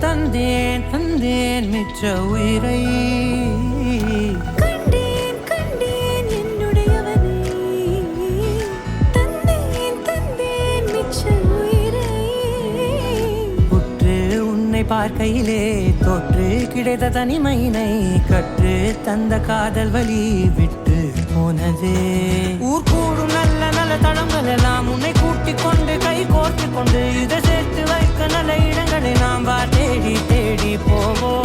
தந்தேன் தந்தேன் மிச்ச உயிரை கண்டேன் கண்டேன் என்னுடையவனை தந்தேன் தந்தேன் மிச்ச உயிரை உற்று உன்னை பார்க்கையிலே தோற்று கிடைத்த தனிமையினை கற்று தந்த காதல் வழி விட்டு போனதே ஊர் கூடும் நல்ல நல்ல தளங்கள் எல்லாம் உன்னை கூட்டிக் கொண்டு கை கோர்த்து கொண்டு இதை சேர்த்து வைக்க நல்ல இடங்களை நாம் தேடி தேடி போவோம்